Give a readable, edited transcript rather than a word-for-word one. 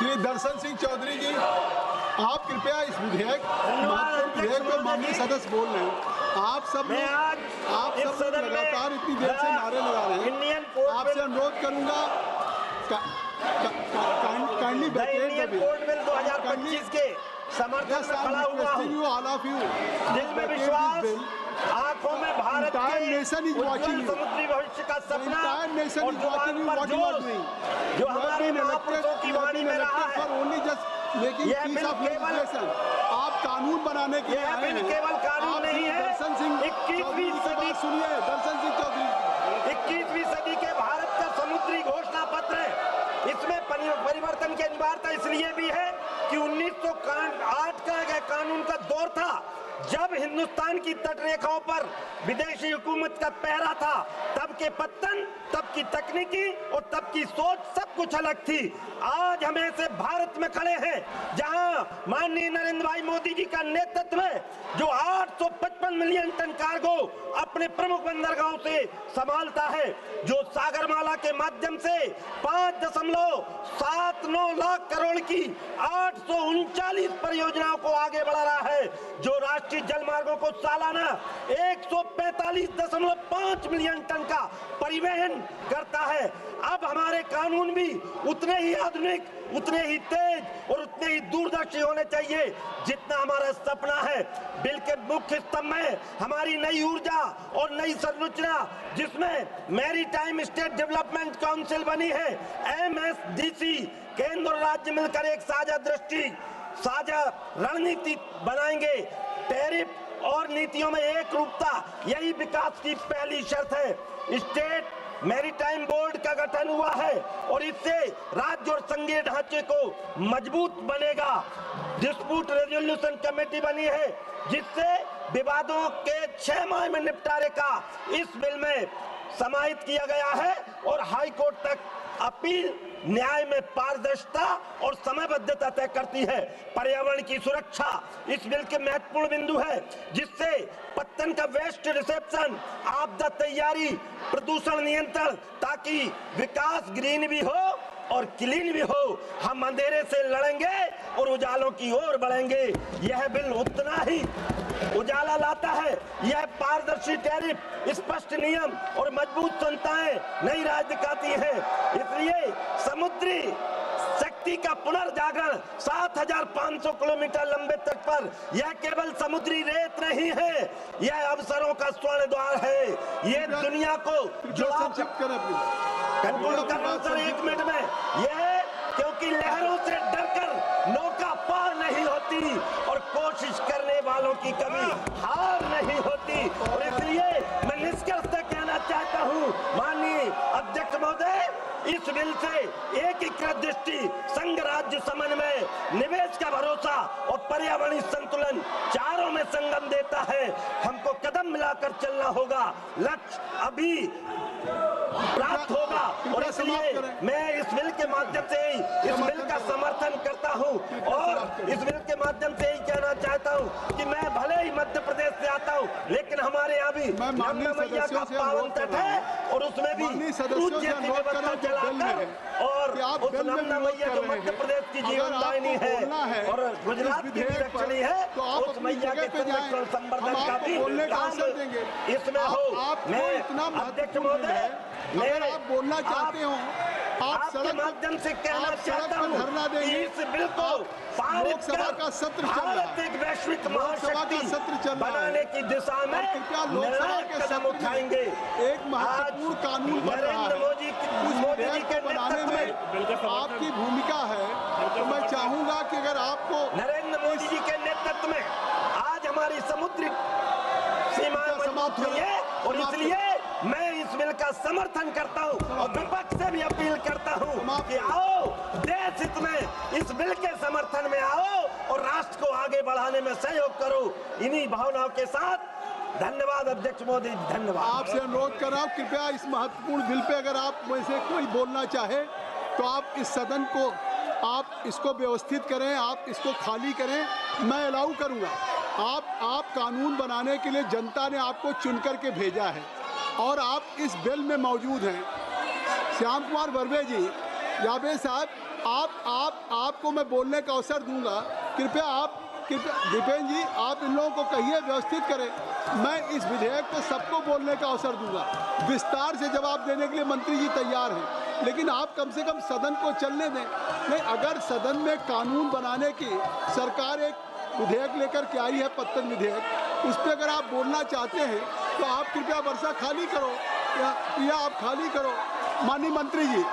श्री दर्शन सिंह चौधरी जी, आप कृपया इस विधेयक में माननीय सदस्य बोल रहे हैं। आप सब लोग लगातार इतनी देर से नारे लगा रहे हैं। आपसे अनुरोध करूंगा काइंडली इंडियन कोर्ट बिल 2025 के समर्थन में खड़ा हुआ हूं। दिल में विश्वास, आंखों में भारत के उज्जवल समुद्री भविष्य का सपना और जुबान पर जोश जो हमारे महापुरुषों की वाणी में रहा है। यह बिल केवल आप कानून बनाने के लिए आए हैं। केवल कानून नहीं है, 21वीं सदी सुनिए दर्शन सिंह चौधरी, 21वीं सदी के भारत का समुद्री घोषणा पत्र है। इसमें परिवर्तन की अनिवार्यता इसलिए भी है कि 1908 का कानून का दौर था जब हिंदुस्तान की तटरेखाओं पर विदेशी हुकूमत का पहरा था। तब के पत्तन, तब की तकनीकी और तब की सोच सब कुछ अलग थी। आज हम ऐसे भारत में खड़े हैं जहां माननीय नरेंद्र भाई मोदी जी का नेतृत्व में जो 855 मिलियन टन कार्गो अपने प्रमुख बंदरगाहों से संभालता है, जो सागरमाला के माध्यम से 5.79 लाख करोड़ की 839 परियोजनाओं को आगे बढ़ा रहा है, जो राष्ट्रीय जल मार्गों को सालाना 145.5 मिलियन टन का परिवहन करता है। अब हमारे कानून भी उतने ही आधुनिक, उतने ही तेज और उतने ही दूरदर्शी होने चाहिए जितना हमारा सपना है। बिल के मुख्य स्तंभ में हमारी नई ऊर्जा और नई संरचना, जिसमें मैरीटाइम स्टेट डेवलपमेंट काउंसिल बनी है, MSDC, केंद्र और राज्य मिलकर एक साझा दृष्टि, साझा रणनीति बनाएंगे। टैरिफ और नीतियों में एक रूपता, यही विकास की पहली शर्त है। स्टेट मैरीटाइम बोर्ड का गठन हुआ है और इससे राज्य और संघीय ढांचे को मजबूत बनेगा। डिस्प्यूट रेजोल्यूशन कमेटी बनी है जिससे विवादों के 6 माह में निपटारे का इस बिल में समाहित किया गया है और हाई कोर्ट तक अपील न्याय में पारदर्शिता और समयबद्धता तय करती है। पर्यावरण की सुरक्षा इस बिल के महत्वपूर्ण बिंदु है, जिससे पत्तन का वेस्ट रिसेप्शन, आपदा तैयारी, प्रदूषण नियंत्रण, ताकि विकास ग्रीन भी हो और क्लीन भी हो। हम अंधेरे से लड़ेंगे और उजालों की ओर बढ़ेंगे। यह बिल उतना ही उजाला लाता है। यह पारदर्शी टैरिफ, स्पष्ट नियम और मजबूत संस्थाएं नई राह दिखाती है। इसलिए समुद्री शक्ति का पुनर्जागरण 7500 किलोमीटर लंबे तट पर यह केवल समुद्री रेत नहीं है, यह अवसरों का स्वर्ण द्वार है। ये दुनिया को जुड़ा कंक्लूड कर रहा हूं सर 1 मिनट में। यह क्योंकि लहरों से डरकर नौका पार नहीं होती और कोशिश करने वालों की कभी हार नहीं होती। और इसलिए मैं निष्कर्ष कहना चाहता हूं, माननीय अध्यक्ष महोदय, इस बिल से एकीकृत दृष्टि, संघ राज्य समन्वय, निवेश का भरोसा और पर्यावरणीय संतुलन चारों में संगम देता है। हमको कदम मिलाकर चलना होगा, लक्ष्य अभी प्राप्त होगा। और इसलिए मैं इस बिल के माध्यम से इस बिल का समर्थन करता हूं और इस बिल के माध्यम से ही कहना चाहता हूं कि मैं भले ही मध्य प्रदेश से आता हूं, लेकिन हमारे यहाँ भी नर्मदा मैया का पावन तट है और उसमें भी पूज्य की व्यवस्था चलाकर और उस नर्मदा मैया जो मध्य प्रदेश की जीवनदायिनी है और गुजरात की भी रक्षणी है, उस मैया के संरक्षण संवर्धन का भी काम इसमें हो। मैं अध्यक्ष महोदय, अगर आप बोलना चाहते हो, आप सड़क माध्यम से कहना चाहता हूं कि इस बिल को पारित कर भारत एक वैश्विक महाशक्ति बनाने की दिशा में निर्णायक कदम उठाएंगे। एक महत्वपूर्ण कानून बन रहा है, उस विधेयक को बनाने में आपकी भूमिका है। तो मैं चाहूंगा कि अगर आपको नरेंद्र मोदी जी के नेतृत्व में आज हमारी समुद्री सीमाएं मजबूत हुई है और इसलिए मैं इस बिल का समर्थन करता हूं और विपक्ष से भी अपील करता हूं कि आओ देश हित में इस बिल के समर्थन में आओ और राष्ट्र को आगे बढ़ाने में सहयोग करो। इन्हीं भावनाओं के साथ धन्यवाद अध्यक्ष मोदी, धन्यवाद। आपसे अनुरोध कर रहा हूं, कृपया इस महत्वपूर्ण बिल पे अगर आप में से कोई बोलना चाहे तो आप इस सदन को आप इसको व्यवस्थित करें, आप इसको खाली करें, मैं अलाउ करूंगा। आप कानून बनाने के लिए जनता ने आपको चुन करके भेजा है और आप इस बिल में मौजूद हैं। श्याम कुमार बर्वे जी, जावेद साहब, आपको मैं बोलने का अवसर दूंगा। कृपया दीपेन जी, आप इन लोगों को कहिए व्यवस्थित करें। मैं इस विधेयक पे सबको बोलने का अवसर दूंगा। विस्तार से जवाब देने के लिए मंत्री जी तैयार हैं, लेकिन आप कम से कम सदन को चलने दें। नहीं, अगर सदन में कानून बनाने की सरकार एक विधेयक लेकर के आई है, पत्तन विधेयक, उस पर अगर आप बोलना चाहते हैं तो आप कृपया वर्षा खाली करो या आप खाली करो। माननीय मंत्री जी,